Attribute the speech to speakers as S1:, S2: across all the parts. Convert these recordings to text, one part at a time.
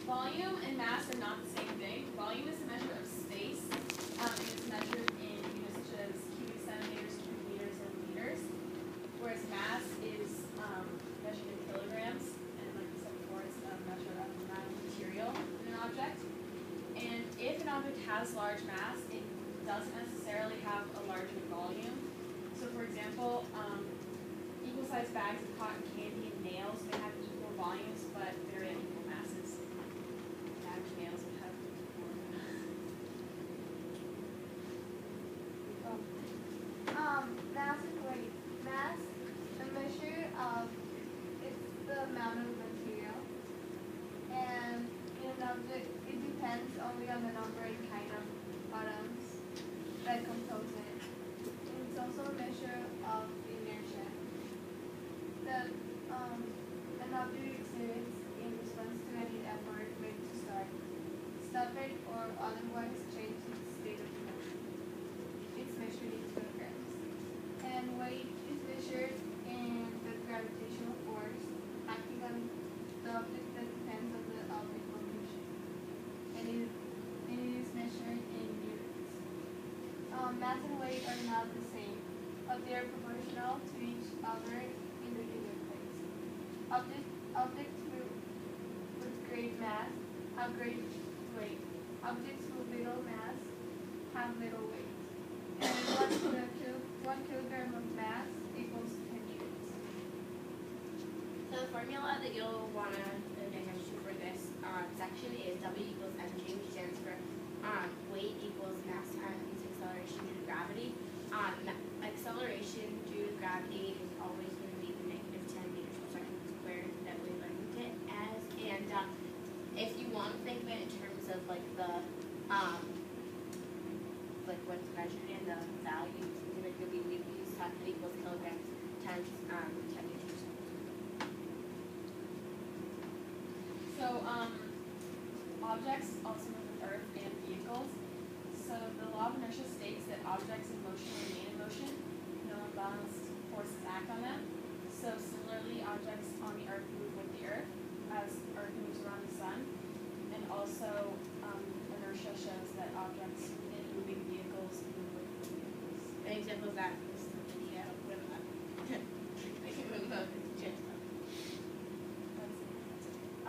S1: Volume and mass are not the same thing. Volume is a measure of space, and it's measured in units such as cubic centimeters, cubic meters, and liters. Whereas mass is measured in kilograms, and like we said before, it's a measure of the amount of material in an object. And if an object has large mass, it doesn't necessarily have a larger volume. So for example, equal-sized bags of cotton candy and nails may have equal volumes, but very unequal masses. Bags of nails would have equal mass.
S2: Mass and weight. Mass, the measure of it's the amount of material, and in an object, it depends only on the number and kind of atoms that compose it. And it's also a measure of inertia. An object exhibits in response to any effort made to stop it, or otherwise change its state of motion. It's measured in kilograms. And weight is measured in the gravitational force acting on the object that depends on the object location. And it is measured in newtons. Mass and weight are not the same, but they are proportional to each other in the given place. Objects with great mass have great weight. Objects with little mass have little weight. And 1 kilogram of mass equals 10 newtons.
S3: So the formula that you'll want to pay attention to for this section is W equals mg, which stands for weight equals mass times acceleration due to gravity. Acceleration due to gravity is always going to be the negative 10 meters per second squared that we learned it as. And if you want to think of it in terms of like the like what's measured in the values, it could be we use that equals kilograms times 10 meters per second.
S1: So objects also move with Earth and vehicles. So the law of inertia states that objects in motion remain in motion. No unbalanced forces act on them. So similarly, objects on the Earth move with the Earth as Earth moves around the sun. And also, inertia shows that objects in moving vehicles move with vehicles.
S3: An example of that is the video. What about that? I can move the chairs up.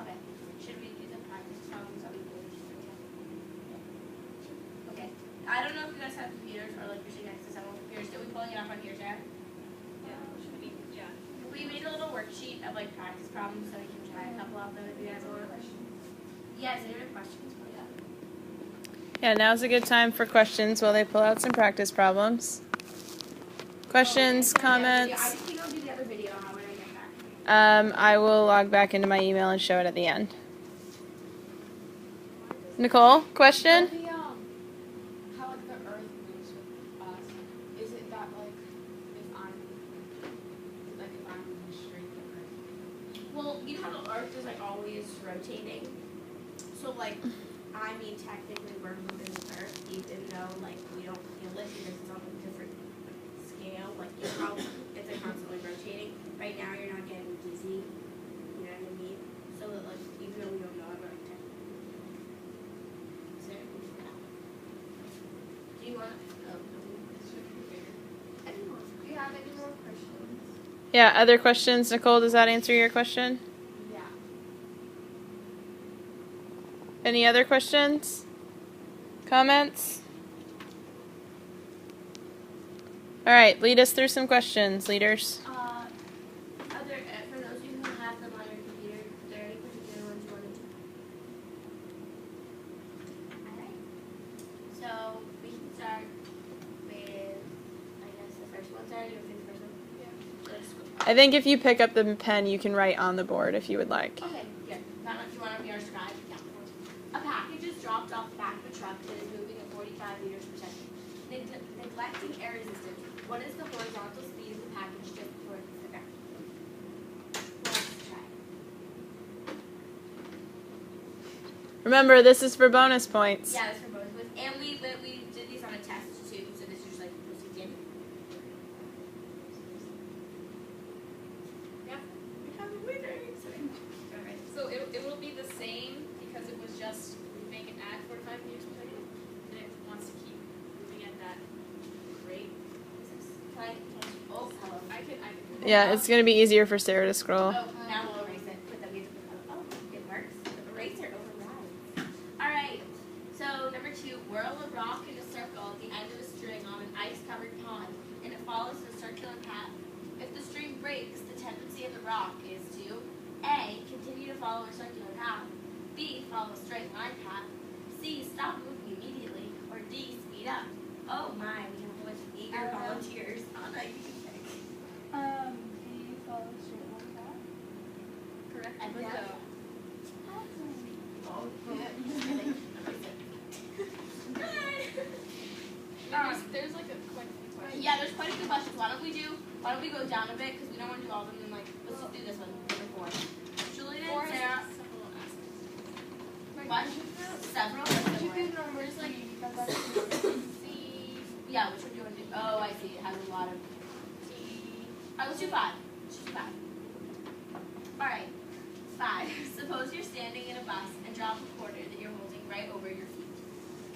S3: Okay. Should we do the practice problems that we did? Okay. I don't know if you guys have computers or like you're sitting next to someone with computers. Did we pulling it up on here, Chad?
S1: Yeah.
S3: We made a little worksheet of like practice problems so we can try a couple of them if you guys want. Yes, any other questions?
S4: Yeah, now's a good time for questions while they pull out some practice problems. Questions, comments?
S3: I just can't do the other video. How would I get back?
S4: I will log back into my email and show it at the end. Nicole, question?
S1: How like the Earth moves with us? Is it that like if I'm moving straight the Earth?
S3: Well, you know how the Earth is like always rotating. So like, I mean, technically we're moving the Earth, even though like we don't feel it because it's on a different scale. Like it's like constantly rotating. Right now, you're not getting dizzy. You know what I mean? So that like, even though we don't know it, but like technically. So, do you want?
S2: Do you have any more questions?
S4: Yeah, other questions? Nicole, does that answer your question?
S1: Yeah.
S4: Any other questions? Comments? All right, lead us through some questions, leaders.
S3: For those of you who have them on your computer, are there any particular ones you want to do? Alright. So, we can start with, I guess, the first one. Sorry, you want to do the first one?
S4: I think if you pick up the pen, you can write on the board if you would like.
S3: Okay, good. Not if you want to be our scribe. Yeah. A package is dropped off the back of a truck that is moving at 45 meters per second. Neglecting air resistance, what is the horizontal speed of the package just before it hits the ground? Let's try.
S4: Remember, this is for bonus points.
S3: Yeah, that's for both of us. And we did these on a test too, so this is just like posted in. Yeah, we have a winner.
S1: So it will be the same because it can.
S4: Yeah, it's gonna be easier for Sarah to scroll.
S3: Oh, now we'll erase it. But then we have to put, oh, it works. The eraser overrides. Alright, so number 2, whirl a rock in a circle at the end of a string on an ice-covered pond, and it follows a circular path. If the string breaks, the tendency of the rock is to A, continue to follow a circular path, B, follow a straight line path, C, stop moving immediately, or D, speed up. Oh my, we have a bunch of eager volunteers on that you can pick.
S2: Do you follow straight line path?
S3: Correct. I put
S2: Yeah.
S3: Oh, yeah.
S1: There's like a quite a few questions.
S3: Yeah, there's quite a few questions. Why don't we go down a bit, because we don't want to do all of them, and like, let's just do this one, number 4. Julian,
S1: Or is it
S3: Sarah,
S1: several aspects?
S3: what? Several or
S2: You
S3: similar?
S2: can numbers like because that's
S3: C, yeah, which one do you want to do? Oh, I see, it has a lot of T. Alright, let's do 5. Let's do 5. Alright, 5. Suppose you're standing in a bus and drop a quarter that you're holding right over your feet.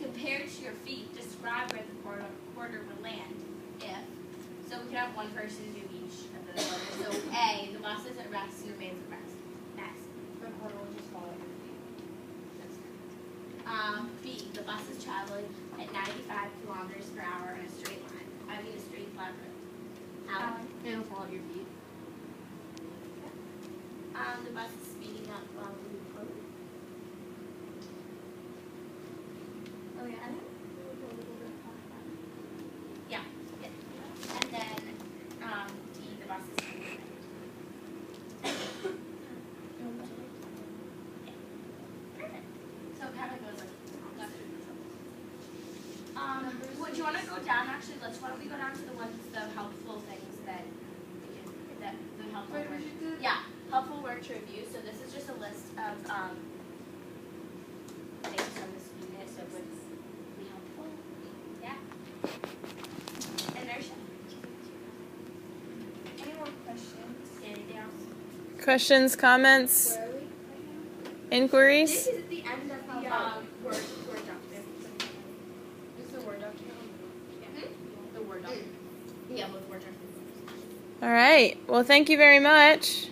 S3: Compared to your feet, describe where the quarter would land if. So we can have one person do each of those letters. So A, the bus is at rest, it remains at rest. Next.
S2: the quarter will just fall at your feet.
S3: B, the bus is traveling at 95 kilometers per hour in a straight line. I mean a straight flat road.
S2: It'll fall at your feet.
S3: The bus is speeding up while we close.
S2: Oh yeah.
S3: Yeah. And then D, the bus is moving. Perfect. So it kind of goes like do you want to go down actually? Why don't we go down to the ones, the helpful things that the helpful
S2: Wait,
S3: work.
S2: we should do
S3: Yeah, helpful work to review. So this is just a list of things from this unit, so it would be helpful. Yeah. Inertia.
S2: Any more questions?
S3: Anything else?
S4: Questions, comments,
S2: Where are we right now?
S4: inquiries?
S3: This is at the end of the Word document.
S1: Is the Word document?
S3: Hmm?
S1: The Word document.
S3: Yeah, with Word document.
S4: All right. Well, thank you very much.